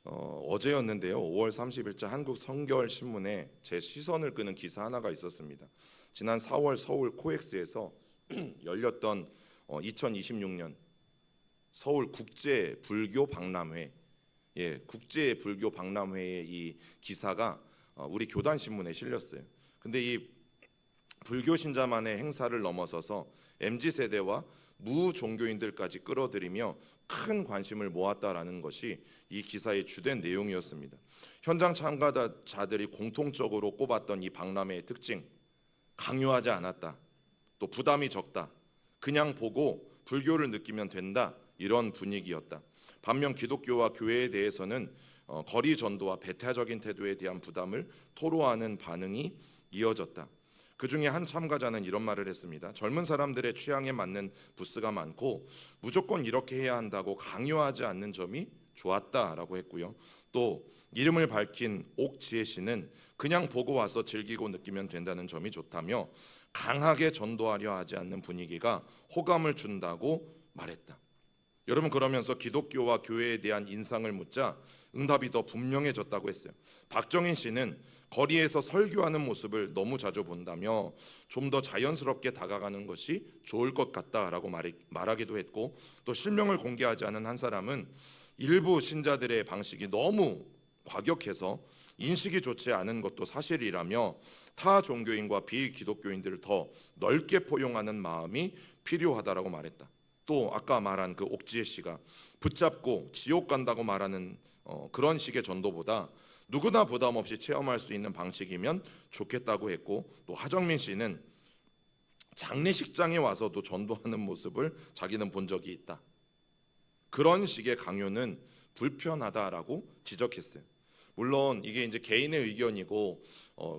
어제였는데요. 5월 30일자 한국 성결신문에 제 시선을 끄는 기사 하나가 있었습니다. 지난 4월 서울 코엑스에서 열렸던 2026년 서울 국제 불교 박람회, 국제 불교 박람회의 이 기사가 우리 교단 신문에 실렸어요. 근데 이 불교 신자만의 행사를 넘어서서 MZ 세대와 무종교인들까지 끌어들이며 큰 관심을 모았다라는 것이 이 기사의 주된 내용이었습니다. 현장 참가자들이 공통적으로 꼽았던 이 박람회의 특징, 강요하지 않았다, 또 부담이 적다, 그냥 보고 불교를 느끼면 된다, 이런 분위기였다. 반면 기독교와 교회에 대해서는 거리 전도와 배타적인 태도에 대한 부담을 토로하는 반응이 이어졌다. 그 중에 한 참가자는 이런 말을 했습니다. 젊은 사람들의 취향에 맞는 부스가 많고 무조건 이렇게 해야 한다고 강요하지 않는 점이 좋았다라고 했고요. 또 이름을 밝힌 옥지혜 씨는 그냥 보고 와서 즐기고 느끼면 된다는 점이 좋다며 강하게 전도하려 하지 않는 분위기가 호감을 준다고 말했다. 여러분, 그러면서 기독교와 교회에 대한 인상을 묻자 응답이 더 분명해졌다고 했어요. 박정인 씨는 거리에서 설교하는 모습을 너무 자주 본다며 좀 더 자연스럽게 다가가는 것이 좋을 것 같다라고 말하기도 했고, 또 실명을 공개하지 않은 한 사람은 일부 신자들의 방식이 너무 과격해서 인식이 좋지 않은 것도 사실이라며 타 종교인과 비기독교인들을 더 넓게 포용하는 마음이 필요하다라고 말했다. 또 아까 말한 그 옥지혜 씨가 붙잡고 지옥 간다고 말하는 그런 식의 전도보다 누구나 부담 없이 체험할 수 있는 방식이면 좋겠다고 했고, 또 하정민 씨는 장례식장에 와서도 전도하는 모습을 자기는 본 적이 있다. 그런 식의 강요는 불편하다라고 지적했어요. 물론 이게 이제 개인의 의견이고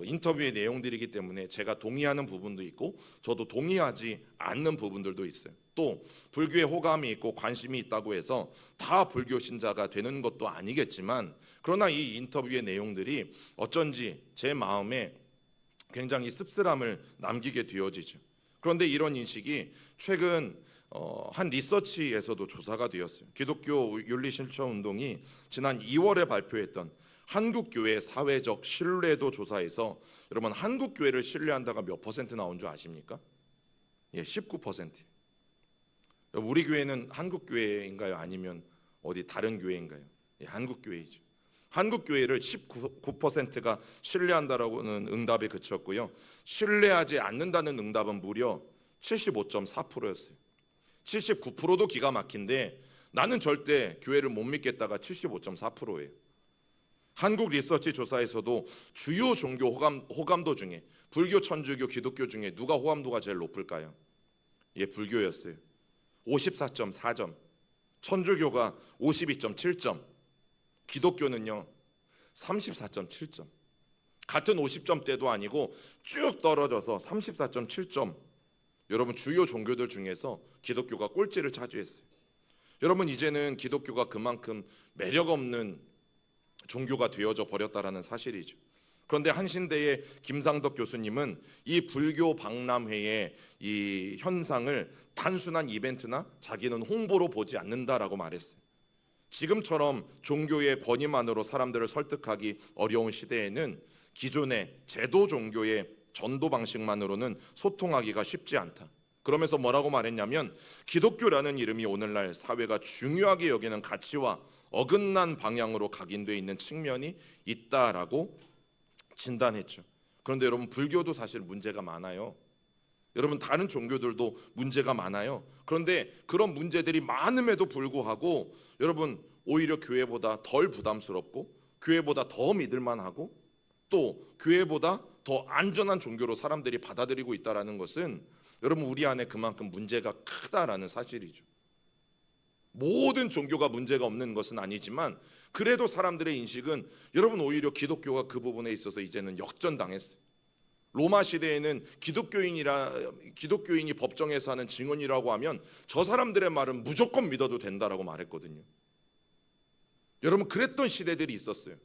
인터뷰의 내용들이기 때문에 제가 동의하는 부분도 있고 저도 동의하지 않는 부분들도 있어요. 또 불교에 호감이 있고 관심이 있다고 해서 다 불교 신자가 되는 것도 아니겠지만, 그러나 이 인터뷰의 내용들이 어쩐지 제 마음에 굉장히 씁쓸함을 남기게 되어지죠. 그런데 이런 인식이 최근 한 리서치에서도 조사가 되었어요. 기독교 윤리실천운동이 지난 2월에 발표했던 한국교회 사회적 신뢰도 조사에서 여러분, 한국교회를 신뢰한다가 몇 퍼센트 나온 줄 아십니까? 19%. 우리 교회는 한국교회인가요? 아니면 어디 다른 교회인가요? 한국교회이죠. 한국교회를 19%가 신뢰한다라고는 응답에 그쳤고요. 신뢰하지 않는다는 응답은 무려 75.4%였어요. 79%도 기가 막힌데 나는 절대 교회를 못 믿겠다가 75.4%예요. 한국 리서치 조사에서도 주요 종교 호감도 중에 불교, 천주교, 기독교 중에 누가 호감도가 제일 높을까요? 불교였어요. 54.4점, 천주교가 52.7점, 기독교는요 34.7점. 같은 50점대도 아니고 쭉 떨어져서 34.7점. 여러분, 주요 종교들 중에서 기독교가 꼴찌를 차지했어요. 여러분, 이제는 기독교가 그만큼 매력 없는 종교가 되어져 버렸다라는 사실이죠. 그런데 한신대의 김상덕 교수님은 이 불교 박람회의 이 현상을 단순한 이벤트나 자기는 홍보로 보지 않는다라고 말했어요. 지금처럼 종교의 권위만으로 사람들을 설득하기 어려운 시대에는 기존의 제도 종교의 전도 방식만으로는 소통하기가 쉽지 않다. 그러면서 뭐라고 말했냐면, 기독교라는 이름이 오늘날 사회가 중요하게 여기는 가치와 어긋난 방향으로 각인되어 있는 측면이 있다라고 진단했죠. 그런데 여러분, 불교도 사실 문제가 많아요. 여러분, 다른 종교들도 문제가 많아요. 그런데 그런 문제들이 많음에도 불구하고 여러분, 오히려 교회보다 덜 부담스럽고 교회보다 더 믿을만하고 또 교회보다 더 안전한 종교로 사람들이 받아들이고 있다는 것은 여러분, 우리 안에 그만큼 문제가 크다라는 사실이죠. 모든 종교가 문제가 없는 것은 아니지만 그래도 사람들의 인식은 여러분, 오히려 기독교가 그 부분에 있어서 이제는 역전당했어요. 로마 시대에는 기독교인이 법정에서 하는 증언이라고 하면 저 사람들의 말은 무조건 믿어도 된다라고 말했거든요. 여러분, 그랬던 시대들이 있었어요.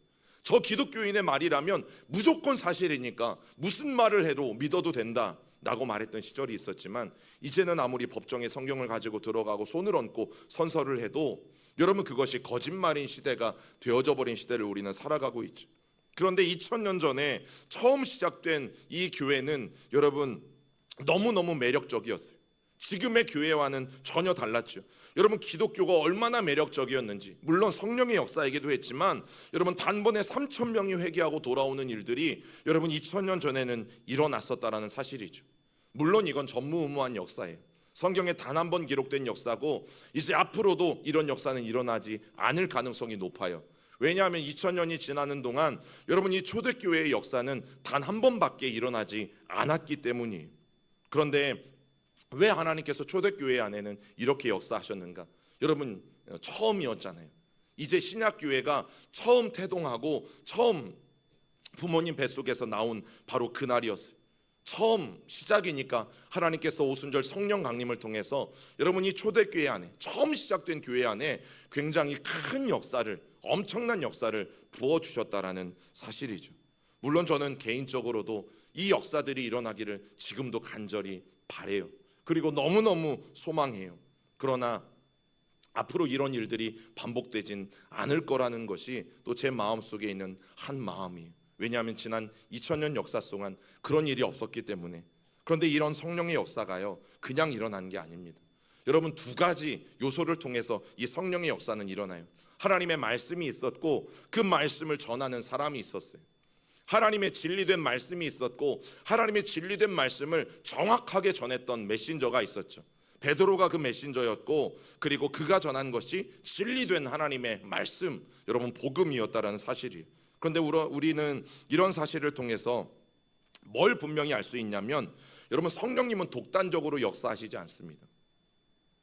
저 기독교인의 말이라면 무조건 사실이니까 무슨 말을 해도 믿어도 된다라고 말했던 시절이 있었지만, 이제는 아무리 법정에 성경을 가지고 들어가고 손을 얹고 선서를 해도 여러분, 그것이 거짓말인 시대가 되어져 버린 시대를 우리는 살아가고 있죠. 그런데 2000년 전에 처음 시작된 이 교회는 여러분 너무너무 매력적이었어요. 지금의 교회와는 전혀 달랐죠. 여러분, 기독교가 얼마나 매력적이었는지, 물론 성령의 역사이기도 했지만 여러분, 단번에 3,000명이 회개하고 돌아오는 일들이 여러분 2000년 전에는 일어났었다라는 사실이죠. 물론 이건 전무후무한 역사예요. 성경에 단 한 번 기록된 역사고 이제 앞으로도 이런 역사는 일어나지 않을 가능성이 높아요. 왜냐하면 2000년이 지나는 동안 여러분, 이 초대교회의 역사는 단 한 번밖에 일어나지 않았기 때문이에요. 그런데 왜 하나님께서 초대교회 안에는 이렇게 역사하셨는가? 여러분, 처음이었잖아요. 이제 신약교회가 처음 태동하고 처음 부모님 뱃속에서 나온 바로 그날이었어요. 처음 시작이니까 하나님께서 오순절 성령 강림을 통해서 여러분이 초대교회 안에, 처음 시작된 교회 안에 굉장히 큰 역사를, 엄청난 역사를 부어주셨다라는 사실이죠. 물론 저는 개인적으로도 이 역사들이 일어나기를 지금도 간절히 바라요. 그리고 너무너무 소망해요. 그러나 앞으로 이런 일들이 반복되진 않을 거라는 것이 또 제 마음속에 있는 한 마음이에요. 왜냐하면 지난 2000년 역사 동안 그런 일이 없었기 때문에. 그런데 이런 성령의 역사가요, 그냥 일어난 게 아닙니다. 여러분, 두 가지 요소를 통해서 이 성령의 역사는 일어나요. 하나님의 말씀이 있었고 그 말씀을 전하는 사람이 있었어요. 하나님의 진리된 말씀이 있었고 하나님의 진리된 말씀을 정확하게 전했던 메신저가 있었죠. 베드로가 그 메신저였고, 그리고 그가 전한 것이 진리된 하나님의 말씀, 여러분 복음이었다라는 사실이에요. 그런데 우리는 이런 사실을 통해서 뭘 분명히 알 수 있냐면, 여러분, 성령님은 독단적으로 역사하시지 않습니다.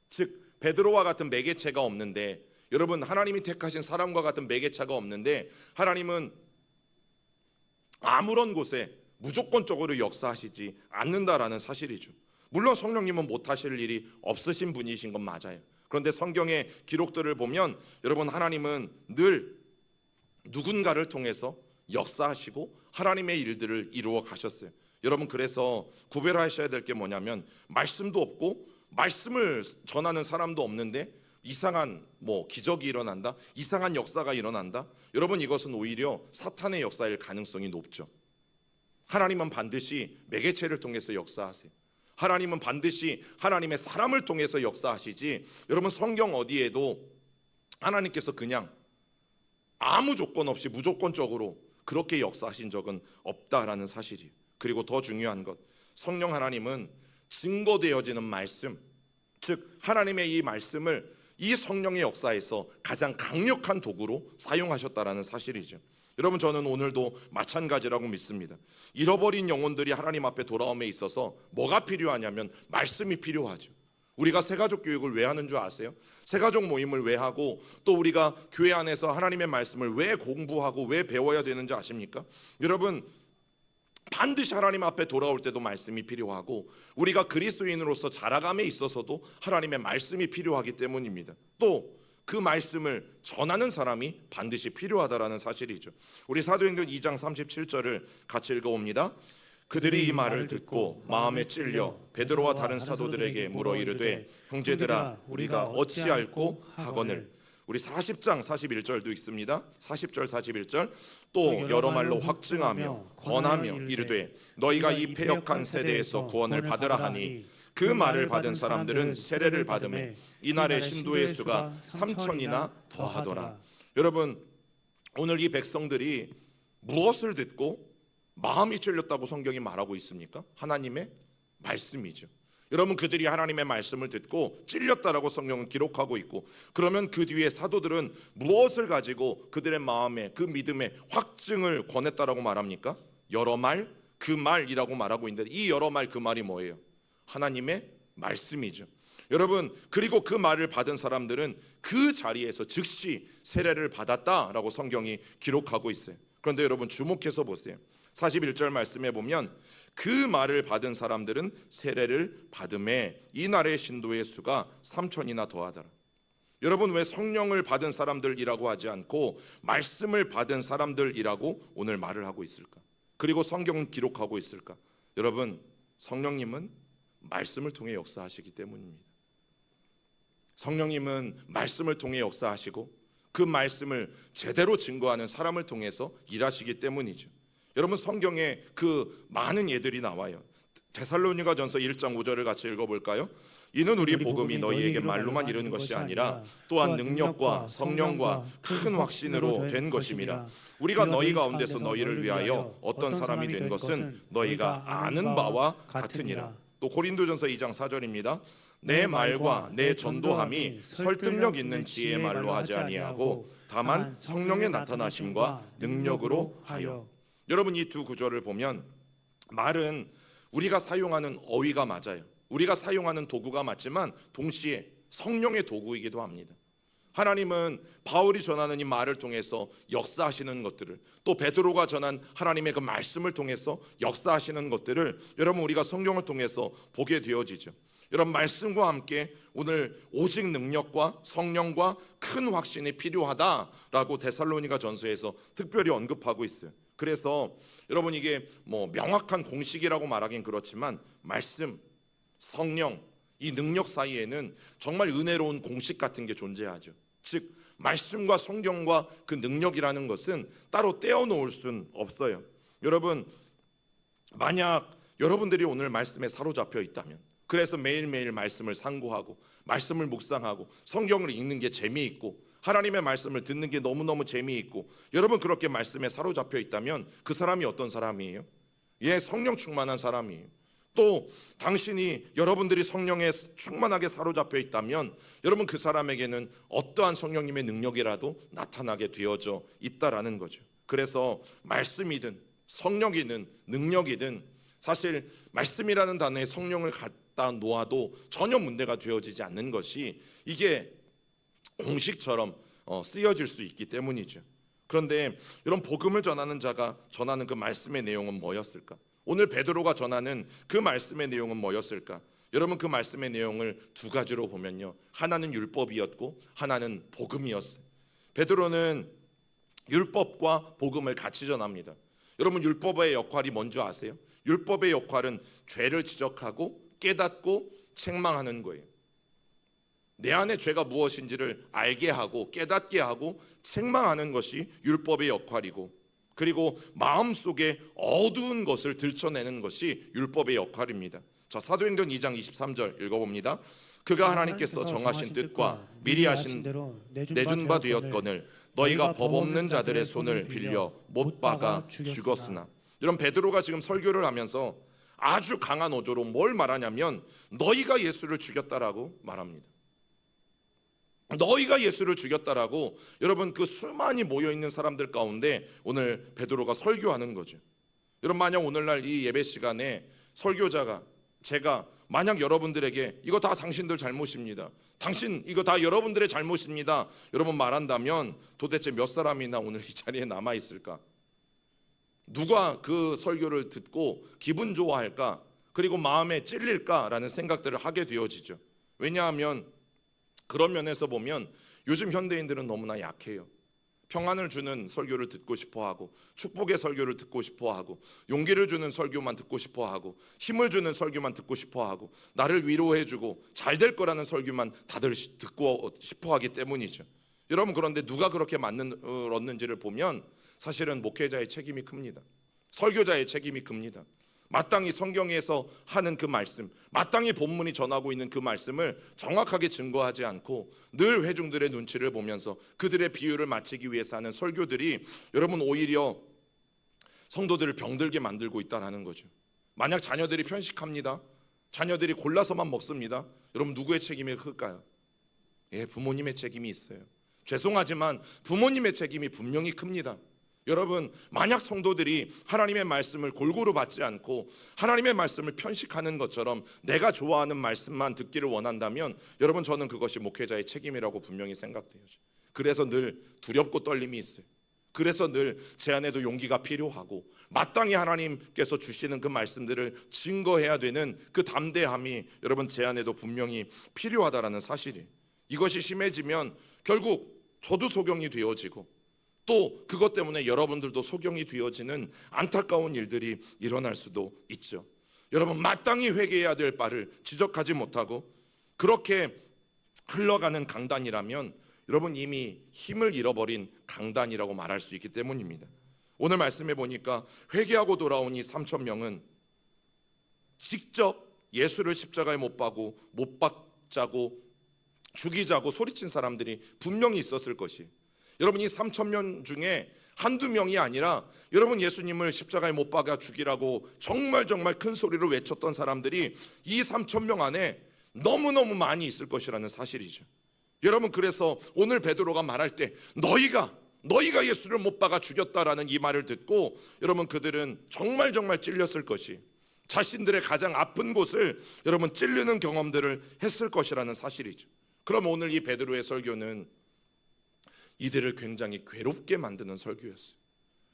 즉 베드로와 같은 매개체가 없는데, 여러분, 하나님이 택하신 사람과 같은 매개체가 없는데 하나님은 아무런 곳에 무조건적으로 역사하시지 않는다라는 사실이죠. 물론 성령님은 못하실 일이 없으신 분이신 건 맞아요. 그런데 성경의 기록들을 보면 여러분, 하나님은 늘 누군가를 통해서 역사하시고 하나님의 일들을 이루어 가셨어요. 여러분, 그래서 구별하셔야 될 게 뭐냐면, 말씀도 없고 말씀을 전하는 사람도 없는데 이상한 기적이 일어난다, 이상한 역사가 일어난다. 여러분, 이것은 오히려 사탄의 역사일 가능성이 높죠. 하나님은 반드시 매개체를 통해서 역사하세요. 하나님은 반드시 하나님의 사람을 통해서 역사하시지, 여러분, 성경 어디에도 하나님께서 그냥 아무 조건 없이 무조건적으로 그렇게 역사하신 적은 없다라는 사실이에요. 그리고 더 중요한 것, 성령 하나님은 증거되어지는 말씀, 즉 하나님의 이 말씀을 이 성령의 역사에서 가장 강력한 도구로 사용하셨다라는 사실이죠. 여러분, 저는 오늘도 마찬가지라고 믿습니다. 잃어버린 영혼들이 하나님 앞에 돌아옴에 있어서 뭐가 필요하냐면 말씀이 필요하죠. 우리가 새가족 교육을 왜 하는 줄 아세요? 새가족 모임을 왜 하고, 또 우리가 교회 안에서 하나님의 말씀을 왜 공부하고 왜 배워야 되는지 아십니까? 여러분, 반드시 하나님 앞에 돌아올 때도 말씀이 필요하고, 우리가 그리스도인으로서 자라감에 있어서도 하나님의 말씀이 필요하기 때문입니다. 또 그 말씀을 전하는 사람이 반드시 필요하다라는 사실이죠. 우리 사도행전 2장 37절을 같이 읽어봅니다. 그들이 이 말을 듣고 마음에 찔려 베드로와 다른 사도들에게 물어 이르되, 형제들아, 우리가 어찌할꼬 하거늘. 우리 40장 41절도 있습니다. 40절 41절, 또 여러 말로 확증하며 권하며 이르되, 너희가 이 패역한 세대에서 구원을 받으라 하니, 그 말을 받은 사람들은 세례를 받음에 이날의 신도의 수가 3,000이나 더하더라. 여러분, 오늘 이 백성들이 무엇을 듣고 마음이 찔렸다고 성경이 말하고 있습니까? 하나님의 말씀이죠. 여러분, 그들이 하나님의 말씀을 듣고 찔렸다라고 성경은 기록하고 있고, 그러면 그 뒤에 사도들은 무엇을 가지고 그들의 마음에, 그 믿음에 확증을 권했다라고 말합니까? 여러 말, 그 말이라고 말하고 있는데, 이 여러 말, 그 말이 뭐예요? 하나님의 말씀이죠. 여러분, 그리고 그 말을 받은 사람들은 그 자리에서 즉시 세례를 받았다라고 성경이 기록하고 있어요. 그런데 여러분, 주목해서 보세요. 41절 말씀에 보면 그 말을 받은 사람들은 세례를 받음에 이날의 신도의 수가 3,000이나 더하더라. 여러분, 왜 성령을 받은 사람들이라고 하지 않고 말씀을 받은 사람들이라고 오늘 말을 하고 있을까? 그리고 성경은 기록하고 있을까? 여러분, 성령님은 말씀을 통해 역사하시기 때문입니다. 성령님은 말씀을 통해 역사하시고 그 말씀을 제대로 증거하는 사람을 통해서 일하시기 때문이죠. 여러분, 성경에 그 많은 예들이 나와요. 데살로니가전서 1장 5절을 같이 읽어볼까요? 이는 우리 복음이 너희에게 말로만 이르는 것이 아니라 또한 능력과 성령과 큰 확신으로 된 것임이라. 우리가 너희 가운데서 너희를 위하여 어떤 사람이 된 것은 너희가 아는 바와 같으니라. 또 고린도전서 2장 4절입니다. 내 말과 내 전도함이 설득력 있는 지혜의 말로 하지 아니하고 다만 성령의 나타나심과 능력으로 하여. 여러분, 이 두 구절을 보면 말은 우리가 사용하는 어휘가 맞아요. 우리가 사용하는 도구가 맞지만 동시에 성령의 도구이기도 합니다. 하나님은 바울이 전하는 이 말을 통해서 역사하시는 것들을, 또 베드로가 전한 하나님의 그 말씀을 통해서 역사하시는 것들을 여러분, 우리가 성경을 통해서 보게 되어지죠. 여러분, 말씀과 함께 오늘 오직 능력과 성령과 큰 확신이 필요하다라고 데살로니가 전서에서 특별히 언급하고 있어요. 그래서 여러분, 이게 뭐 명확한 공식이라고 말하긴 그렇지만 말씀, 성령, 이 능력 사이에는 정말 은혜로운 공식 같은 게 존재하죠. 즉 말씀과 성경과 그 능력이라는 것은 따로 떼어놓을 수는 없어요. 여러분, 만약 여러분들이 오늘 말씀에 사로잡혀 있다면, 그래서 매일매일 말씀을 상고하고 말씀을 묵상하고 성경을 읽는 게 재미있고 하나님의 말씀을 듣는 게 너무너무 재미있고 여러분 그렇게 말씀에 사로잡혀 있다면 그 사람이 어떤 사람이에요? 성령 충만한 사람이에요. 또 당신이 여러분들이 성령에 충만하게 사로잡혀 있다면 여러분 그 사람에게는 어떠한 성령님의 능력이라도 나타나게 되어져 있다라는 거죠. 그래서 말씀이든 성령이든 능력이든 사실 말씀이라는 단어에 성령을 갖다 놓아도 전혀 문제가 되어지지 않는 것이 이게 공식처럼 쓰여질 수 있기 때문이죠. 그런데 이런 복음을 전하는 자가 전하는 그 말씀의 내용은 뭐였을까? 오늘 베드로가 전하는 그 말씀의 내용은 뭐였을까? 여러분, 그 말씀의 내용을 두 가지로 보면요, 하나는 율법이었고 하나는 복음이었어요. 베드로는 율법과 복음을 같이 전합니다. 여러분, 율법의 역할이 뭔지 아세요? 율법의 역할은 죄를 지적하고 깨닫고 책망하는 거예요. 내 안에 죄가 무엇인지를 알게 하고 깨닫게 하고 책망하는 것이 율법의 역할이고, 그리고 마음속에 어두운 것을 들춰내는 것이 율법의 역할입니다. 자, 사도행전 2장 23절 읽어봅니다. 그가 하나님께서 정하신 뜻과 미리 하신 내준 바 되었거늘 너희가 법 없는 자들의 손을 빌려 못 박아 죽었으나. 이런 베드로가 지금 설교를 하면서 아주 강한 어조로 뭘 말하냐면 너희가 예수를 죽였다라고 말합니다. 너희가 예수를 죽였다라고 여러분 그 수많이 모여있는 사람들 가운데 오늘 베드로가 설교하는 거죠. 여러분, 만약 오늘날 이 예배 시간에 설교자가 제가 만약 여러분들에게 이거 다 당신들 잘못입니다, 당신 이거 다 여러분들의 잘못입니다 여러분 말한다면 도대체 몇 사람이나 오늘 이 자리에 남아있을까? 누가 그 설교를 듣고 기분 좋아할까? 그리고 마음에 찔릴까라는 생각들을 하게 되어지죠. 왜냐하면 그런 면에서 보면 요즘 현대인들은 너무나 약해요. 평안을 주는 설교를 듣고 싶어하고 축복의 설교를 듣고 싶어하고 용기를 주는 설교만 듣고 싶어하고 힘을 주는 설교만 듣고 싶어하고 나를 위로해주고 잘 될 거라는 설교만 다들 듣고 싶어하기 때문이죠. 여러분, 그런데 누가 그렇게 만들었는지를 보면 사실은 목회자의 책임이 큽니다. 설교자의 책임이 큽니다. 마땅히 성경에서 하는 그 말씀, 마땅히 본문이 전하고 있는 그 말씀을 정확하게 증거하지 않고 늘 회중들의 눈치를 보면서 그들의 비유를 맞추기 위해서 하는 설교들이 여러분 오히려 성도들을 병들게 만들고 있다는 거죠. 만약 자녀들이 편식합니다, 자녀들이 골라서만 먹습니다, 여러분 누구의 책임이 클까요? 부모님의 책임이 있어요. 죄송하지만 부모님의 책임이 분명히 큽니다. 여러분, 만약 성도들이 하나님의 말씀을 골고루 받지 않고 하나님의 말씀을 편식하는 것처럼 내가 좋아하는 말씀만 듣기를 원한다면 여러분, 저는 그것이 목회자의 책임이라고 분명히 생각돼요. 그래서 늘 두렵고 떨림이 있어요. 그래서 늘 제 안에도 용기가 필요하고 마땅히 하나님께서 주시는 그 말씀들을 증거해야 되는 그 담대함이 여러분 제 안에도 분명히 필요하다라는 사실이에요. 이것이 심해지면 결국 저도 소경이 되어지고 또 그것 때문에 여러분들도 소경이 되어지는 안타까운 일들이 일어날 수도 있죠. 여러분, 마땅히 회개해야 될 바를 지적하지 못하고 그렇게 흘러가는 강단이라면 여러분 이미 힘을 잃어버린 강단이라고 말할 수 있기 때문입니다. 오늘 말씀해 보니까 회개하고 돌아온 이 3천 명은 직접 예수를 십자가에 못 박자고 죽이자고 소리친 사람들이 분명히 있었을 것이, 여러분 이 3천 명 중에 한두 명이 아니라 여러분 예수님을 십자가에 못 박아 죽이라고 정말 큰 소리로 외쳤던 사람들이 이 3천 명 안에 너무너무 많이 있을 것이라는 사실이죠. 여러분 그래서 오늘 베드로가 말할 때 너희가 예수를 못 박아 죽였다라는 이 말을 듣고 여러분 그들은 정말 찔렸을 것이, 자신들의 가장 아픈 곳을 여러분 찔리는 경험들을 했을 것이라는 사실이죠. 그럼 오늘 이 베드로의 설교는 이들을 굉장히 괴롭게 만드는 설교였어요.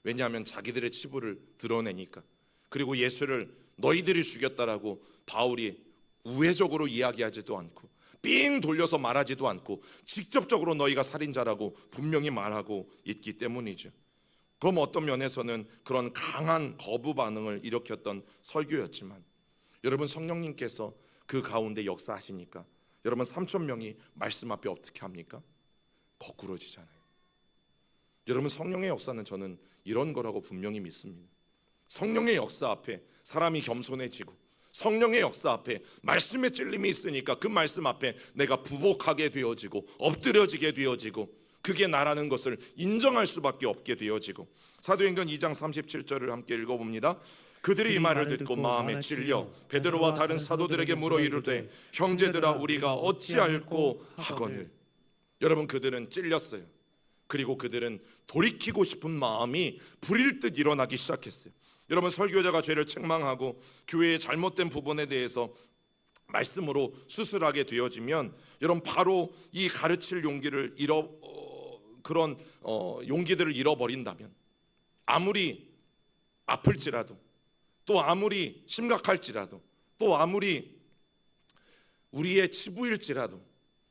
왜냐하면 자기들의 치부를 드러내니까. 그리고 예수를 너희들이 죽였다라고 바울이 우회적으로 이야기하지도 않고 삥 돌려서 말하지도 않고 직접적으로 너희가 살인자라고 분명히 말하고 있기 때문이죠. 그럼 어떤 면에서는 그런 강한 거부 반응을 일으켰던 설교였지만 여러분 성령님께서 그 가운데 역사하시니까 여러분 3천 명이 말씀 앞에 어떻게 합니까? 거꾸러지잖아요. 여러분 성령의 역사는 저는 이런 거라고 분명히 믿습니다. 성령의 역사 앞에 사람이 겸손해지고 성령의 역사 앞에 말씀의 찔림이 있으니까 그 말씀 앞에 내가 부복하게 되어지고 엎드려지게 되어지고 그게 나라는 것을 인정할 수밖에 없게 되어지고, 사도행전 2장 37절을 함께 읽어봅니다. 그들이 이 말을 듣고 마음에 찔려 베드로와 다른 사도들에게 물어 이르되 형제들아 우리가 어찌할꼬 하거늘. 여러분 그들은 찔렸어요. 그리고 그들은 돌이키고 싶은 마음이 불일 듯 일어나기 시작했어요. 여러분 설교자가 죄를 책망하고 교회의 잘못된 부분에 대해서 말씀으로 수술하게 되어지면 여러분 바로 이 가르칠 용기를 용기들을 잃어버린다면 아무리 아플지라도 또 아무리 심각할지라도 또 아무리 우리의 치부일지라도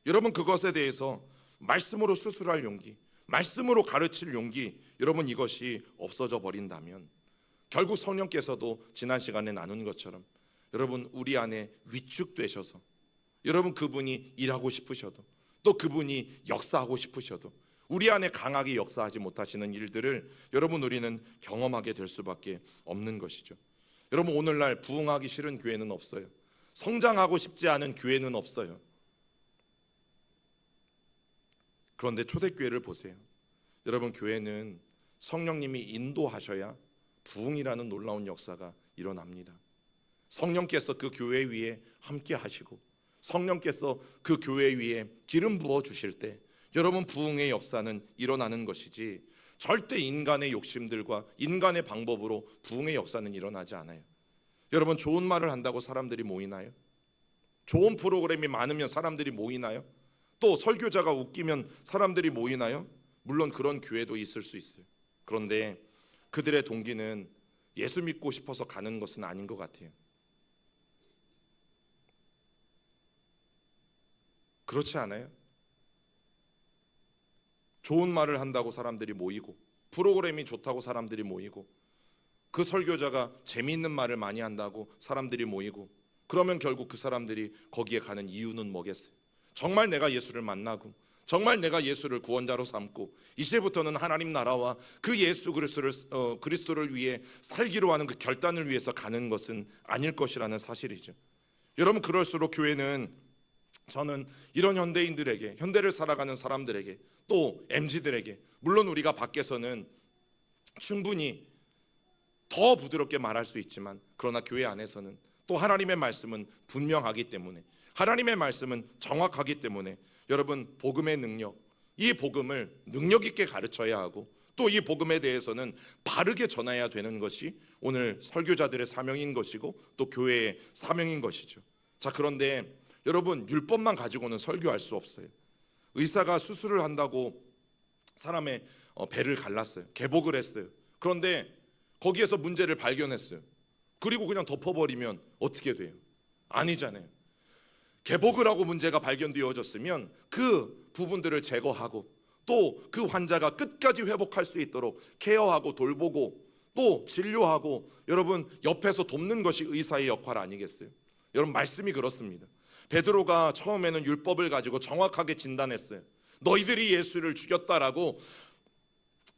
여러분 그것에 대해서 말씀으로 수술할 용기, 말씀으로 가르칠 용기, 여러분 이것이 없어져 버린다면 결국 성령께서도 지난 시간에 나눈 것처럼 여러분 우리 안에 위축되셔서 여러분 그분이 일하고 싶으셔도 또 그분이 역사하고 싶으셔도 우리 안에 강하게 역사하지 못하시는 일들을 여러분 우리는 경험하게 될 수밖에 없는 것이죠. 여러분 오늘날 부흥하기 싫은 교회는 없어요. 성장하고 싶지 않은 교회는 없어요. 그런데 초대교회를 보세요. 여러분 교회는 성령님이 인도하셔야 부흥이라는 놀라운 역사가 일어납니다. 성령께서 그 교회 위에 함께 하시고 성령께서 그 교회 위에 기름 부어 주실 때 여러분 부흥의 역사는 일어나는 것이지 절대 인간의 욕심들과 인간의 방법으로 부흥의 역사는 일어나지 않아요. 여러분 좋은 말을 한다고 사람들이 모이나요? 좋은 프로그램이 많으면 사람들이 모이나요? 또 설교자가 웃기면 사람들이 모이나요? 물론 그런 교회도 있을 수 있어요. 그런데 그들의 동기는 예수 믿고 싶어서 가는 것은 아닌 것 같아요. 그렇지 않아요? 좋은 말을 한다고 사람들이 모이고 프로그램이 좋다고 사람들이 모이고 그 설교자가 재미있는 말을 많이 한다고 사람들이 모이고 그러면 결국 그 사람들이 거기에 가는 이유는 뭐겠어요? 정말 내가 예수를 만나고 정말 내가 예수를 구원자로 삼고 이제부터는 하나님 나라와 그 예수 그리스도를 위해 살기로 하는 그 결단을 위해서 가는 것은 아닐 것이라는 사실이죠. 여러분 그럴수록 교회는 저는 이런 현대인들에게, 현대를 살아가는 사람들에게 또 MZ들에게 물론 우리가 밖에서는 충분히 더 부드럽게 말할 수 있지만 그러나 교회 안에서는 또 하나님의 말씀은 분명하기 때문에 하나님의 말씀은 정확하기 때문에 여러분 복음의 능력, 이 복음을 능력 있게 가르쳐야 하고 또 이 복음에 대해서는 바르게 전해야 되는 것이 오늘 설교자들의 사명인 것이고 또 교회의 사명인 것이죠. 자 그런데 여러분 율법만 가지고는 설교할 수 없어요. 의사가 수술을 한다고 사람의 배를 갈랐어요. 개복을 했어요. 그런데 거기에서 문제를 발견했어요. 그리고 그냥 덮어버리면 어떻게 돼요? 아니잖아요. 개복을 하고 문제가 발견되어졌으면 그 부분들을 제거하고 또 그 환자가 끝까지 회복할 수 있도록 케어하고 돌보고 또 진료하고 여러분 옆에서 돕는 것이 의사의 역할 아니겠어요? 여러분 말씀이 그렇습니다. 베드로가 처음에는 율법을 가지고 정확하게 진단했어요. 너희들이 예수를 죽였다라고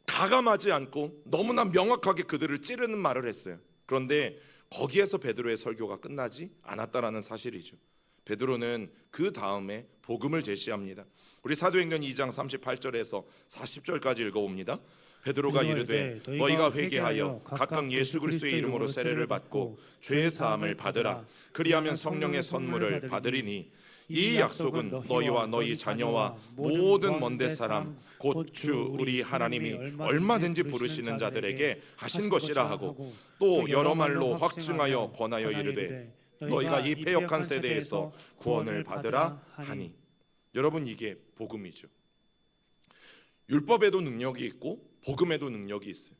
가감하지 않고 너무나 명확하게 그들을 찌르는 말을 했어요. 그런데 거기에서 베드로의 설교가 끝나지 않았다라는 사실이죠. 베드로는 그 다음에 복음을 제시합니다. 우리 사도행전 2장 38절에서 40절까지 읽어봅니다. 베드로가 이르되 너희가 회개하여 각각 예수 그리스도의 이름으로 세례를 받고 죄의 사함을 받으라. 그리하면 성령의 선물을 받으리니 이 약속은 너희와 너희 자녀와 모든 먼데 사람 곧 주 우리 하나님이 얼마든지 부르시는 자들에게 하신 것이라 하고 또 여러 말로 확증하여 권하여 이르되 너희가 이 패역한 세대에서 구원을 받으라 하니. 여러분, 이게 복음이죠. 율법에도 능력이 있고 복음에도 능력이 있어요.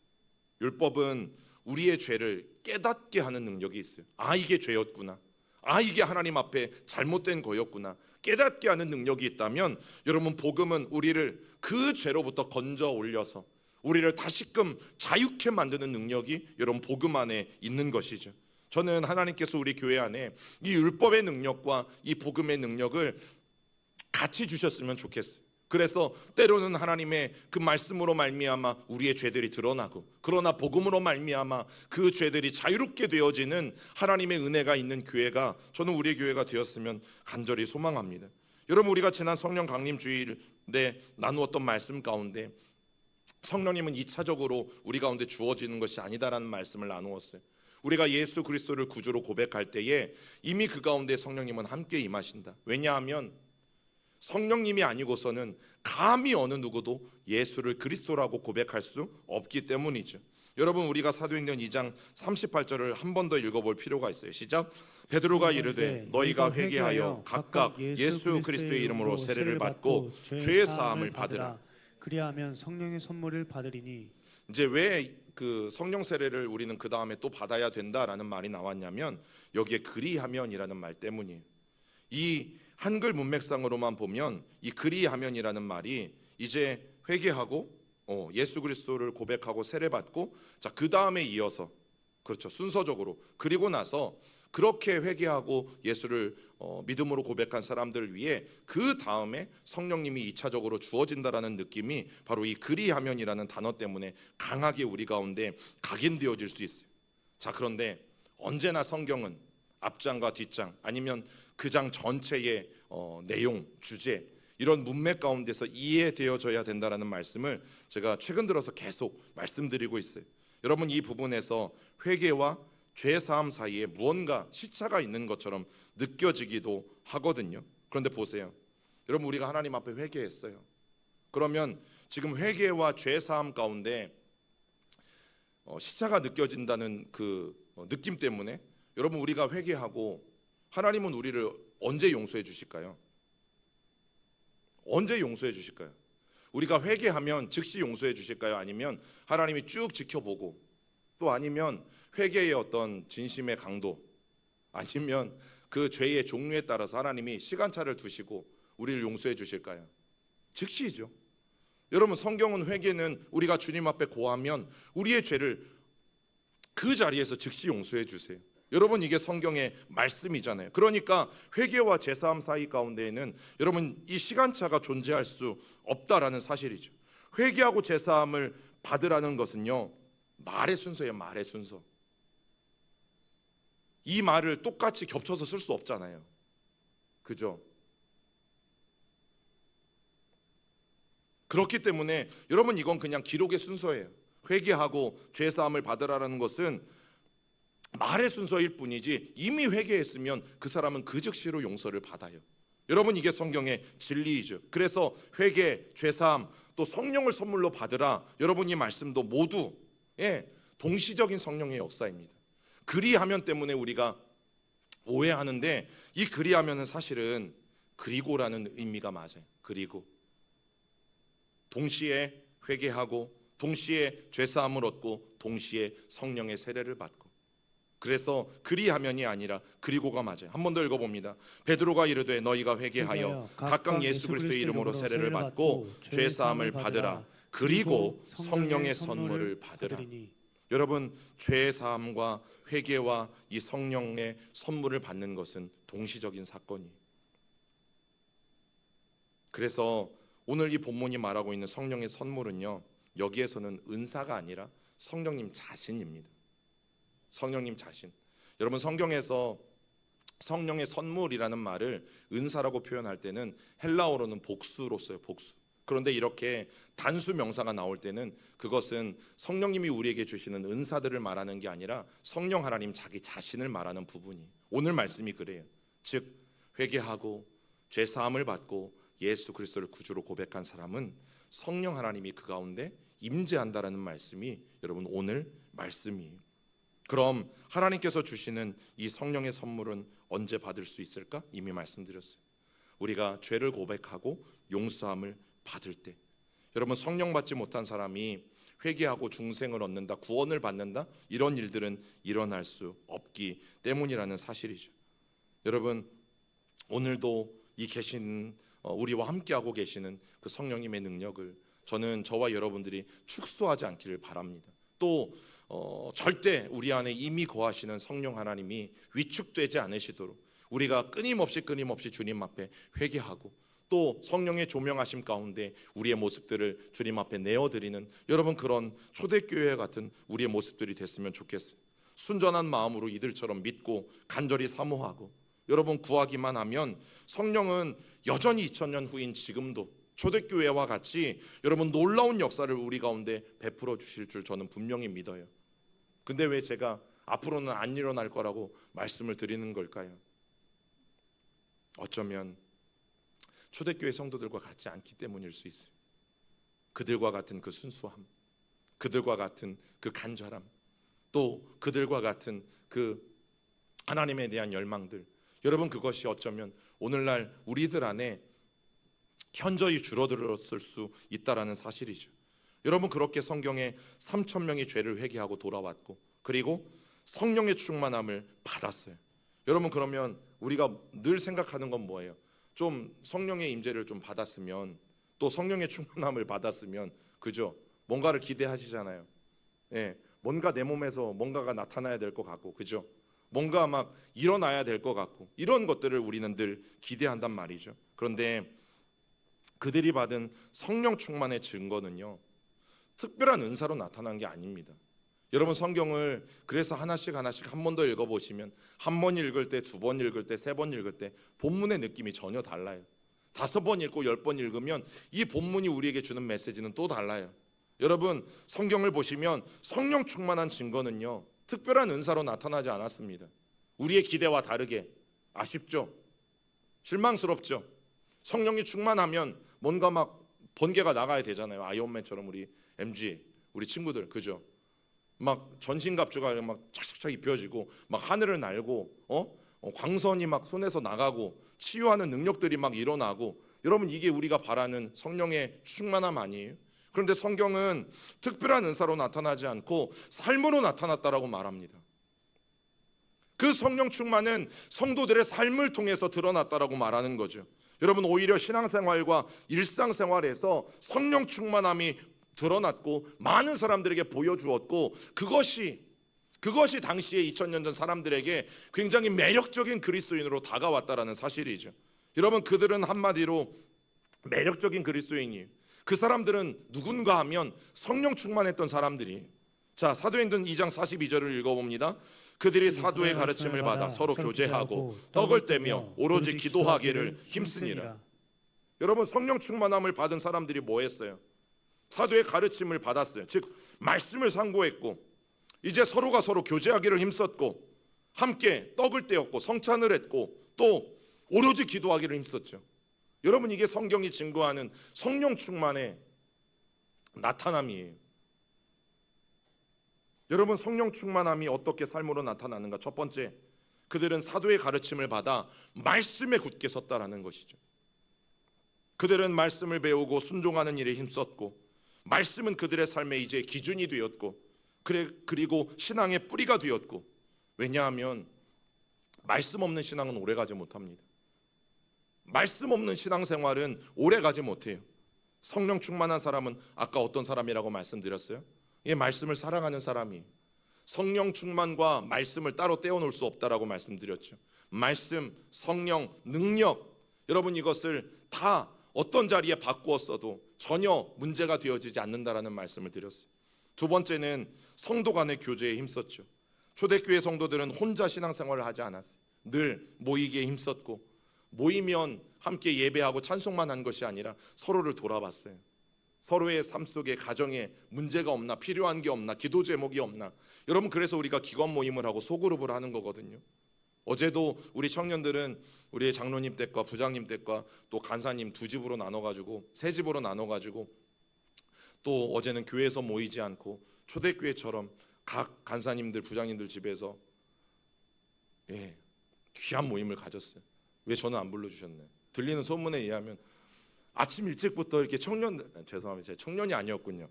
율법은 우리의 죄를 깨닫게 하는 능력이 있어요. 아, 이게 죄였구나. 아, 이게 하나님 앞에 잘못된 거였구나. 깨닫게 하는 능력이 있다면, 여러분, 복음은 우리를 그 죄로부터 건져 올려서 우리를 다시금 자유케 만드는 능력이 여러분 복음 안에 있는 것이죠. 저는 하나님께서 우리 교회 안에 이 율법의 능력과 이 복음의 능력을 같이 주셨으면 좋겠어요. 그래서 때로는 하나님의 그 말씀으로 말미암아 우리의 죄들이 드러나고, 그러나 복음으로 말미암아 그 죄들이 자유롭게 되어지는 하나님의 은혜가 있는 교회가, 저는 우리 교회가 되었으면 간절히 소망합니다. 여러분, 우리가 지난 성령 강림 주일에 나누었던 말씀 가운데 성령님은 2차적으로 우리 가운데 주어지는 것이 아니다라는 말씀을 나누었어요. 우리가 예수 그리스도를 구주로 고백할 때에 이미 그 가운데 성령님은 함께 임하신다. 왜냐하면 성령님이 아니고서는 감히 어느 누구도 예수를 그리스도라고 고백할 수 없기 때문이죠. 여러분, 우리가 사도행전 2장 38절을 한 번 더 읽어볼 필요가 있어요. 시작. 베드로가 이르되 너희가 회개하여 각각 예수 그리스도의 이름으로 세례를 받고 죄의 사함을 받으라. 그리하면 성령의 선물을 받으리니. 이제 왜 그 성령 세례를 우리는 그 다음에 또 받아야 된다라는 말이 나왔냐면, 여기에 그리하면이라는 말 때문이에요. 이 한글 문맥상으로만 보면 이 그리하면이라는 말이 이제 회개하고 예수 그리스도를 고백하고 세례받고, 자, 그 다음에 이어서, 그렇죠, 순서적으로, 그리고 나서 그렇게 회개하고 예수를 믿음으로 고백한 사람들 위해 그 다음에 성령님이 2차적으로 주어진다라는 느낌이 바로 이 그리하면이라는 단어 때문에 강하게 우리 가운데 각인되어질 수 있어요. 자, 그런데 언제나 성경은 앞장과 뒷장, 아니면 그 장 전체의 내용, 주제, 이런 문맥 가운데서 이해되어져야 된다라는 말씀을 제가 최근 들어서 계속 말씀드리고 있어요. 여러분, 이 부분에서 회개와 죄 사함 사이에 무언가 시차가 있는 것처럼 느껴지기도 하거든요. 그런데 보세요. 여러분, 우리가 하나님 앞에 회개했어요. 그러면 지금 회개와 죄 사함 가운데 시차가 느껴진다는 그 느낌 때문에, 여러분, 우리가 회개하고 하나님은 우리를 언제 용서해 주실까요? 언제 용서해 주실까요? 우리가 회개하면 즉시 용서해 주실까요? 아니면 하나님이 쭉 지켜보고, 또 아니면 회개의 어떤 진심의 강도, 아니면 그 죄의 종류에 따라서 하나님이 시간차를 두시고 우리를 용서해 주실까요? 즉시죠. 여러분, 성경은 회개는 우리가 주님 앞에 고하면 우리의 죄를 그 자리에서 즉시 용서해 주세요. 여러분, 이게 성경의 말씀이잖아요. 그러니까 회개와 제사함 사이 가운데에는 여러분 이 시간차가 존재할 수 없다라는 사실이죠. 회개하고 제사함을 받으라는 것은요, 말의 순서예요. 말의 순서. 이 말을 똑같이 겹쳐서 쓸 수 없잖아요. 그죠? 그렇기 때문에 여러분, 이건 그냥 기록의 순서예요. 회개하고 죄사함을 받으라는 것은 말의 순서일 뿐이지, 이미 회개했으면 그 사람은 그 즉시로 용서를 받아요. 여러분, 이게 성경의 진리이죠. 그래서 회개, 죄사함, 또 성령을 선물로 받으라, 여러분 이 말씀도 모두 동시적인 성령의 역사입니다. 그리하면 때문에 우리가 오해하는데, 이 그리하면은 사실은 그리고라는 의미가 맞아요. 그리고 동시에 회개하고 동시에 죄사함을 얻고 동시에 성령의 세례를 받고, 그래서 그리하면이 아니라 그리고가 맞아요. 한 번 더 읽어봅니다. 베드로가 이르되 너희가 회개하여 각각 예수 그리스도의 이름으로 세례를 받고 죄사함을 받으라. 그리고 성령의 선물을 받으라. 여러분, 죄사함과 회개와 이 성령의 선물을 받는 것은 동시적인 사건이에요. 그래서 오늘 이 본문이 말하고 있는 성령의 선물은요, 여기에서는 은사가 아니라 성령님 자신입니다. 성령님 자신. 여러분, 성경에서 성령의 선물이라는 말을 은사라고 표현할 때는 헬라어로는 복수로 써요. 복수. 그런데 이렇게 단수 명사가 나올 때는 그것은 성령님이 우리에게 주시는 은사들을 말하는 게 아니라 성령 하나님 자기 자신을 말하는 부분이, 오늘 말씀이 그래요. 즉 회개하고 죄 사함을 받고 예수 그리스도를 구주로 고백한 사람은 성령 하나님이 그 가운데 임재한다라는 말씀이 여러분 오늘 말씀이에요. 그럼 하나님께서 주시는 이 성령의 선물은 언제 받을 수 있을까? 이미 말씀드렸어요. 우리가 죄를 고백하고 용서함을 받을 때. 여러분, 성령 받지 못한 사람이 회개하고 중생을 얻는다, 구원을 받는다, 이런 일들은 일어날 수 없기 때문이라는 사실이죠. 여러분, 오늘도 이 계신 우리와 함께하고 계시는 그 성령님의 능력을 저는 저와 여러분들이 축소하지 않기를 바랍니다. 또 절대 우리 안에 이미 거하시는 성령 하나님이 위축되지 않으시도록 우리가 끊임없이 주님 앞에 회개하고 또 성령의 조명하심 가운데 우리의 모습들을 주님 앞에 내어드리는 여러분, 그런 초대교회 같은 우리의 모습들이 됐으면 좋겠어요. 순전한 마음으로 이들처럼 믿고 간절히 사모하고 여러분, 구하기만 하면 성령은 여전히 2000년 후인 지금도 초대교회와 같이 여러분 놀라운 역사를 우리 가운데 베풀어 주실 줄 저는 분명히 믿어요. 근데 왜 제가 앞으로는 안 일어날 거라고 말씀을 드리는 걸까요? 어쩌면 초대교회 성도들과 같지 않기 때문일 수 있어요. 그들과 같은 그 순수함, 그들과 같은 그 간절함, 또 그들과 같은 그 하나님에 대한 열망들, 여러분 그것이 어쩌면 오늘날 우리들 안에 현저히 줄어들었을 수 있다라는 사실이죠. 여러분, 그렇게 성경에 3,000명이 죄를 회개하고 돌아왔고 그리고 성령의 충만함을 받았어요. 여러분, 그러면 우리가 늘 생각하는 건 뭐예요? 좀 성령의 임재를 좀 받았으면, 또 성령의 충만함을 받았으면, 그죠? 뭔가를 기대하시잖아요. 예, 뭔가 내 몸에서 뭔가가 나타나야 될 것 같고, 그죠? 뭔가 막 일어나야 될 것 같고, 이런 것들을 우리는 늘 기대한단 말이죠. 그런데 그들이 받은 성령 충만의 증거는요, 특별한 은사로 나타난 게 아닙니다. 여러분, 성경을 그래서 하나씩 한 번 더 읽어보시면 한 번 읽을 때, 두 번 읽을 때, 세 번 읽을 때 본문의 느낌이 전혀 달라요. 5번 읽고 10번 읽으면 이 본문이 우리에게 주는 메시지는 또 달라요. 여러분, 성경을 보시면 성령 충만한 증거는요, 특별한 은사로 나타나지 않았습니다. 우리의 기대와 다르게. 아쉽죠? 실망스럽죠? 성령이 충만하면 뭔가 막 번개가 나가야 되잖아요. 아이언맨처럼 우리 MG, 우리 친구들, 그죠? 막 전신갑주가 막 착착착 입혀지고 막 하늘을 날고 광선이 막 손에서 나가고 치유하는 능력들이 막 일어나고, 여러분 이게 우리가 바라는 성령의 충만함 아니에요? 그런데 성경은 특별한 은사로 나타나지 않고 삶으로 나타났다라고 말합니다. 그 성령 충만은 성도들의 삶을 통해서 드러났다라고 말하는 거죠. 여러분, 오히려 신앙생활과 일상생활에서 성령 충만함이 드러났고 많은 사람들에게 보여주었고, 그것이 당시에 2000년 전 사람들에게 굉장히 매력적인 그리스도인으로 다가왔다라는 사실이죠. 여러분, 그들은 한마디로 매력적인 그리스도인이에요. 그 사람들은 누군가 하면 성령 충만했던 사람들이. 자, 사도행전 2장 42절을 읽어봅니다. 그들이 사도의 가르침을 받아 서로 교제하고 떡을 떼며 오로지 기도하기를 힘쓰니라. 여러분, 성령 충만함을 받은 사람들이 뭐 했어요? 사도의 가르침을 받았어요. 즉 말씀을 상고했고, 이제 서로가 서로 교제하기를 힘썼고, 함께 떡을 떼었고 성찬을 했고, 또 오로지 기도하기를 힘썼죠. 여러분, 이게 성경이 증거하는 성령 충만의 나타남이에요. 여러분, 성령 충만함이 어떻게 삶으로 나타나는가? 첫 번째, 그들은 사도의 가르침을 받아 말씀에 굳게 섰다라는 것이죠. 그들은 말씀을 배우고 순종하는 일에 힘썼고, 말씀은 그들의 삶의 이제 기준이 되었고, 그리고 신앙의 뿌리가 되었고. 왜냐하면 말씀 없는 신앙은 오래가지 못합니다. 말씀 없는 신앙생활은 오래가지 못해요. 성령 충만한 사람은 아까 어떤 사람이라고 말씀드렸어요? 이 말씀을 사랑하는 사람이. 성령 충만과 말씀을 따로 떼어놓을 수 없다라고 말씀드렸죠. 말씀, 성령, 능력, 여러분 이것을 다 어떤 자리에 바꾸었어도 전혀 문제가 되어지지 않는다라는 말씀을 드렸어요. 두 번째는 성도 간의 교제에 힘썼죠. 초대교회 성도들은 혼자 신앙생활을 하지 않았어요. 늘 모이기에 힘썼고, 모이면 함께 예배하고 찬송만 한 것이 아니라 서로를 돌아봤어요. 서로의 삶 속에 가정에 문제가 없나, 필요한 게 없나, 기도 제목이 없나. 여러분, 그래서 우리가 기관 모임을 하고 소그룹을 하는 거거든요. 어제도 우리 청년들은 우리의 장로님 댁과 부장님 댁과 또 간사님 두 집으로 나눠가지고, 세 집으로 나눠가지고, 또 어제는 교회에서 모이지 않고 초대교회처럼 각 간사님들 부장님들 집에서 귀한 모임을 가졌어요. 왜 저는 안 불러주셨나요? 들리는 소문에 의하면 아침 일찍부터 이렇게 청년들, 죄송합니다, 제가 청년이 아니었군요.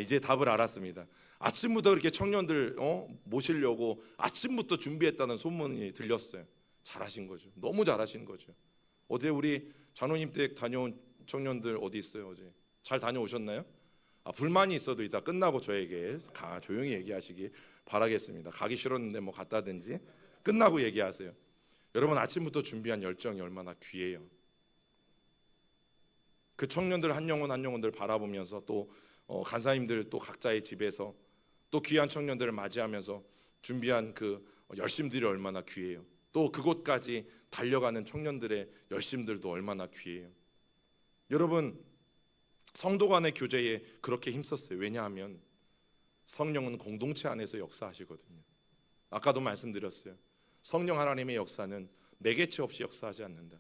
이제 답을 알았습니다. 아침부터 이렇게 청년들 모시려고 아침부터 준비했다는 소문이 들렸어요. 잘하신 거죠. 너무 잘하신 거죠. 어제 우리 장로님 댁 다녀온 청년들 어디 있어요? 어제 잘 다녀오셨나요? 불만이 있어도 이따 끝나고 저에게 조용히 얘기하시기 바라겠습니다. 가기 싫었는데 뭐 갔다든지 끝나고 얘기하세요. 여러분, 아침부터 준비한 열정이 얼마나 귀해요. 그 청년들 한 영혼 한 영혼들 바라보면서 또 간사님들 또 각자의 집에서 또 귀한 청년들을 맞이하면서 준비한 그 열심들이 얼마나 귀해요. 또 그곳까지 달려가는 청년들의 열심들도 얼마나 귀해요. 여러분, 성도 간의 교제에 그렇게 힘썼어요. 왜냐하면 성령은 공동체 안에서 역사하시거든요. 아까도 말씀드렸어요. 성령 하나님의 역사는 매개체 없이 역사하지 않는다.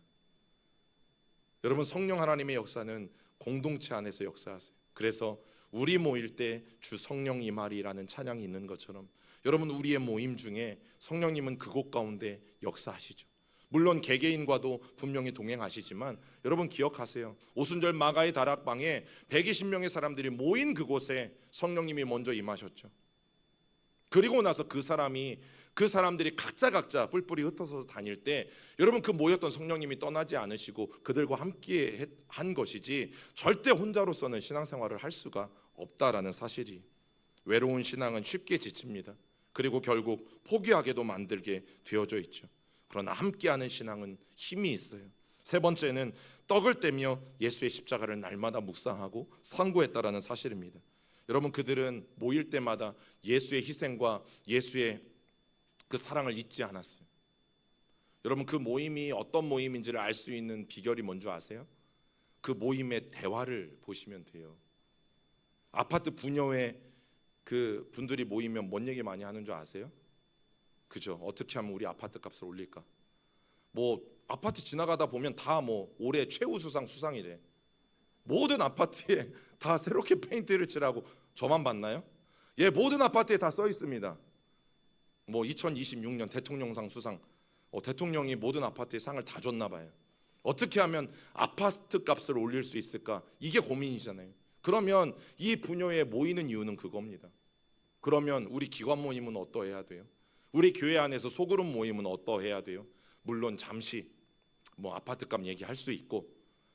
여러분, 성령 하나님의 역사는 공동체 안에서 역사하세요. 그래서 우리 모일 때 주 성령 임하리라는 찬양이 있는 것처럼, 여러분, 우리의 모임 중에 성령님은 그곳 가운데 역사하시죠. 물론 개개인과도 분명히 동행하시지만, 여러분 기억하세요. 오순절 마가의 다락방에 120명의 사람들이 모인 그곳에 성령님이 먼저 임하셨죠. 그리고 나서 그 사람들이 각자 뿔뿔이 흩어져서 다닐 때, 여러분, 그 모였던 성령님이 떠나지 않으시고 그들과 함께 한 것이지, 절대 혼자로서는 신앙생활을 할 수가 없다라는 사실이, 외로운 신앙은 쉽게 지칩니다. 그리고 결국 포기하게도 만들게 되어져 있죠. 그러나 함께하는 신앙은 힘이 있어요. 세 번째는 떡을 떼며 예수의 십자가를 날마다 묵상하고 상고했다라는 사실입니다. 여러분, 그들은 모일 때마다 예수의 희생과 예수의 그 사랑을 잊지 않았어요. 여러분, 그 모임이 어떤 모임인지를 알 수 있는 비결이 뭔지 아세요? 그 모임의 대화를 보시면 돼요. 아파트 부녀회 그 분들이 모이면 뭔 얘기 많이 하는 줄 아세요? 그죠? 어떻게 하면 우리 아파트 값을 올릴까? 뭐 아파트 지나가다 보면 다 뭐 올해 최우 수상이래. 모든 아파트에 다 새롭게 페인트를 칠하고, 저만 봤나요? 모든 아파트에 다 써 있습니다. 뭐 2026년 대통령상 수상, 대통령이 모든 아파트에 상을 다 줬나 봐요. 어떻게 하면 아파트 값을 올릴 수 있을까? 이게 고민이잖아요. 그러면 이 부녀에 모이는 이유는 그겁니다. 그러면 우리 기관 모임은 어떠해야 돼요? 우리 교회 안에서 소그룹 모임은 어떠해야 돼요? 물론 잠시 뭐 아파트값 얘기할 수 있고,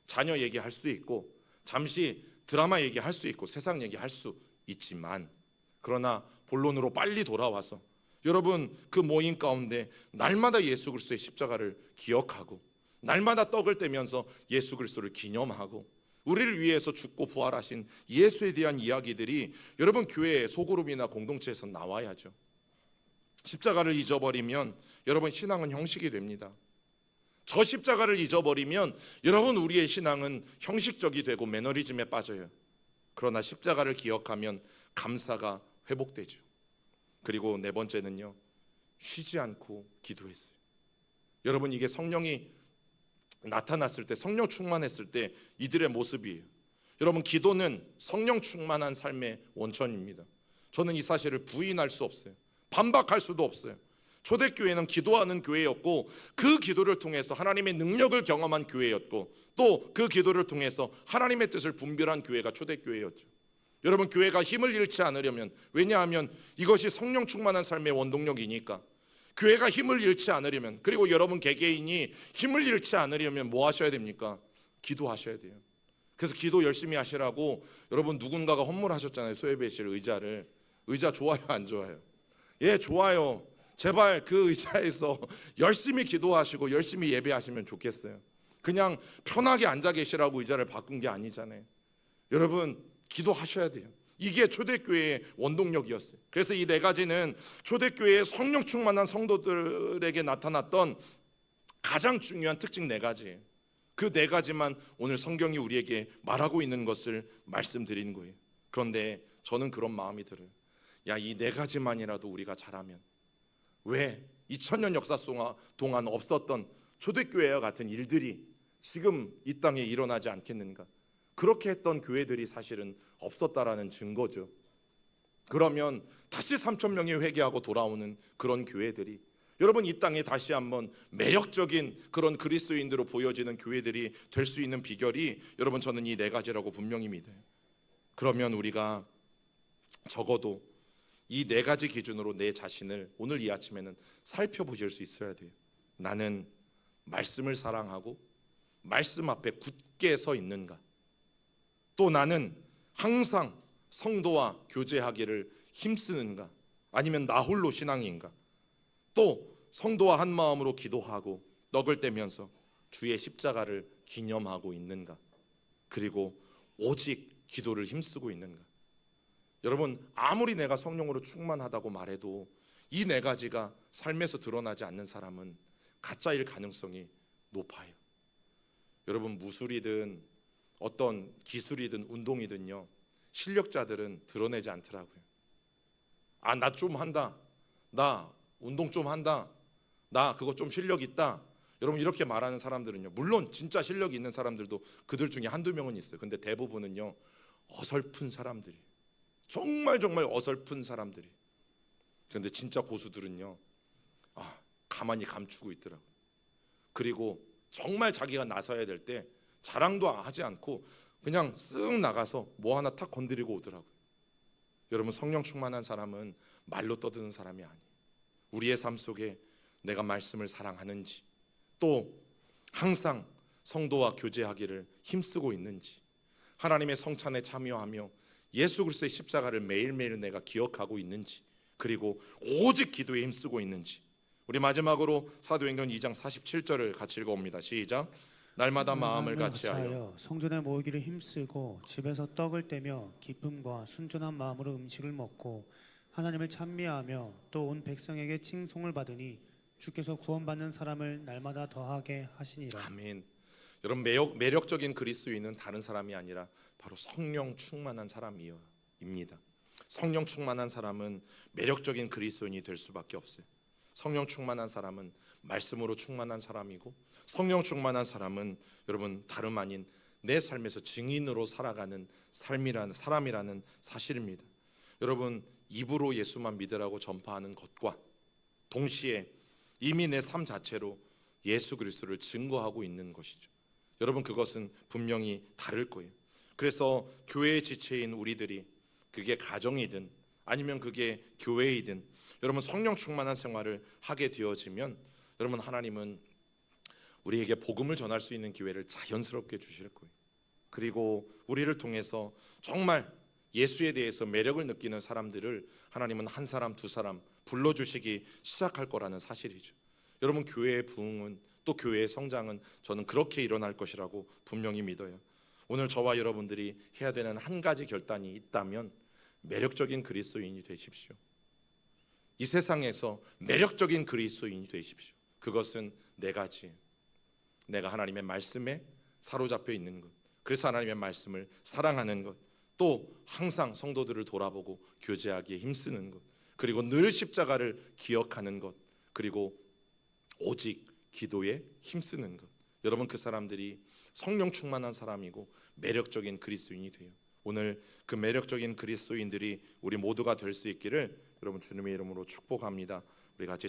자녀 얘기할 수 있고, 잠시 드라마 얘기할 수 있고, 세상 얘기할 수 있지만, 그러나 본론으로 빨리 돌아와서 여러분, 그 모임 가운데 날마다 예수 그리스도의 십자가를 기억하고, 날마다 떡을 떼면서 예수 그리스도를 기념하고, 우리를 위해서 죽고 부활하신 예수에 대한 이야기들이 여러분 교회의 소그룹이나 공동체에서 나와야죠. 십자가를 잊어버리면 여러분 신앙은 형식이 됩니다. 저 십자가를 잊어버리면 여러분 우리의 신앙은 형식적이 되고 매너리즘에 빠져요. 그러나 십자가를 기억하면 감사가 회복되죠. 그리고 네 번째는요, 쉬지 않고 기도했어요. 여러분, 이게 성령이 나타났을 때, 성령 충만했을 때 이들의 모습이에요. 여러분, 기도는 성령 충만한 삶의 원천입니다. 저는 이 사실을 부인할 수 없어요. 반박할 수도 없어요. 초대교회는 기도하는 교회였고, 그 기도를 통해서 하나님의 능력을 경험한 교회였고, 또 그 기도를 통해서 하나님의 뜻을 분별한 교회가 초대교회였죠. 여러분, 교회가 힘을 잃지 않으려면, 왜냐하면 이것이 성령 충만한 삶의 원동력이니까, 교회가 힘을 잃지 않으려면, 그리고 여러분 개개인이 힘을 잃지 않으려면 뭐 하셔야 됩니까? 기도하셔야 돼요. 그래서 기도 열심히 하시라고 여러분 누군가가 헌물하셨잖아요. 소예배실 의자 좋아요, 안 좋아요? 좋아요. 제발 그 의자에서 열심히 기도하시고 열심히 예배하시면 좋겠어요. 그냥 편하게 앉아 계시라고 의자를 바꾼 게 아니잖아요. 여러분 기도하셔야 돼요. 이게 초대교회의 원동력이었어요. 그래서 이 네 가지는 초대교회의 성령 충만한 성도들에게 나타났던 가장 중요한 특징 네 가지예요. 그 네 가지만 오늘 성경이 우리에게 말하고 있는 것을 말씀드린 거예요. 그런데 저는 그런 마음이 들어요. 야, 이 네 가지만이라도 우리가 잘하면 왜 2000년 역사 동안 없었던 초대교회와 같은 일들이 지금 이 땅에 일어나지 않겠는가? 그렇게 했던 교회들이 사실은 없었다라는 증거죠. 그러면 다시 3,000명이 회개하고 돌아오는 그런 교회들이, 여러분 이 땅에 다시 한번 매력적인 그런 그리스도인으로 보여지는 교회들이 될 수 있는 비결이, 여러분 저는 이 네 가지라고 분명히 믿어요. 그러면 우리가 적어도 이 네 가지 기준으로 내 자신을 오늘 이 아침에는 살펴보실 수 있어야 돼요. 나는 말씀을 사랑하고 말씀 앞에 굳게 서 있는가? 또 나는 항상 성도와 교제하기를 힘쓰는가? 아니면 나 홀로 신앙인가? 또 성도와 한 마음으로 기도하고 떡을 떼면서 주의 십자가를 기념하고 있는가? 그리고 오직 기도를 힘쓰고 있는가? 여러분 아무리 내가 성령으로 충만하다고 말해도 이 네 가지가 삶에서 드러나지 않는 사람은 가짜일 가능성이 높아요. 여러분 무술이든 어떤 기술이든 운동이든요, 실력자들은 드러내지 않더라고요. 아, 나 좀 한다, 나 운동 좀 한다, 나 그거 좀 실력 있다, 여러분 이렇게 말하는 사람들은요, 물론 진짜 실력이 있는 사람들도 그들 중에 한두 명은 있어요. 근데 대부분은요 어설픈 사람들이, 정말 어설픈 사람들이. 그런데 진짜 고수들은요, 가만히 감추고 있더라고요. 그리고 정말 자기가 나서야 될 때 자랑도 하지 않고 그냥 쓱 나가서 뭐 하나 탁 건드리고 오더라고요. 여러분 성령 충만한 사람은 말로 떠드는 사람이 아니에요. 우리의 삶 속에 내가 말씀을 사랑하는지, 또 항상 성도와 교제하기를 힘쓰고 있는지, 하나님의 성찬에 참여하며 예수 그리스도의 십자가를 매일매일 내가 기억하고 있는지, 그리고 오직 기도에 힘쓰고 있는지. 우리 마지막으로 사도행전 2장 47절을 같이 읽어봅니다. 시작. 날마다 마음을 같이하여 성전에 모이기를 힘쓰고 집에서 떡을 떼며 기쁨과 순전한 마음으로 음식을 먹고 하나님을 찬미하며 또 온 백성에게 칭송을 받으니 주께서 구원받는 사람을 날마다 더하게 하시니라. 아멘. 여러분 매력적인 그리스도인은 다른 사람이 아니라 바로 성령 충만한 사람입니다. 성령 충만한 사람은 매력적인 그리스도인이 될 수밖에 없어요. 성령 충만한 사람은 말씀으로 충만한 사람이고, 성령 충만한 사람은 여러분 다름 아닌 내 삶에서 증인으로 살아가는 사람이라는 사실입니다. 여러분 입으로 예수만 믿으라고 전파하는 것과 동시에 이미 내 삶 자체로 예수 그리스도를 증거하고 있는 것이죠. 여러분 그것은 분명히 다를 거예요. 그래서 교회의 지체인 우리들이, 그게 가정이든 아니면 그게 교회이든, 여러분 성령 충만한 생활을 하게 되어지면 여러분 하나님은 우리에게 복음을 전할 수 있는 기회를 자연스럽게 주실 거예요. 그리고 우리를 통해서 정말 예수에 대해서 매력을 느끼는 사람들을 하나님은 한 사람 두 사람 불러주시기 시작할 거라는 사실이죠. 여러분 교회의 부흥은, 또 교회의 성장은 저는 그렇게 일어날 것이라고 분명히 믿어요. 오늘 저와 여러분들이 해야 되는 한 가지 결단이 있다면 매력적인 그리스도인이 되십시오. 이 세상에서 매력적인 그리스도인이 되십시오. 그것은 네 가지. 내가 하나님의 말씀에 사로잡혀 있는 것, 그래서 하나님의 말씀을 사랑하는 것, 또 항상 성도들을 돌아보고 교제하기에 힘쓰는 것, 그리고 늘 십자가를 기억하는 것, 그리고 오직 기도에 힘쓰는 것. 여러분 그 사람들이 성령 충만한 사람이고 매력적인 그리스도인이 돼요. 오늘 그 매력적인 그리스도인들이 우리 모두가 될 수 있기를 여러분 주님의 이름으로 축복합니다. 우리 같이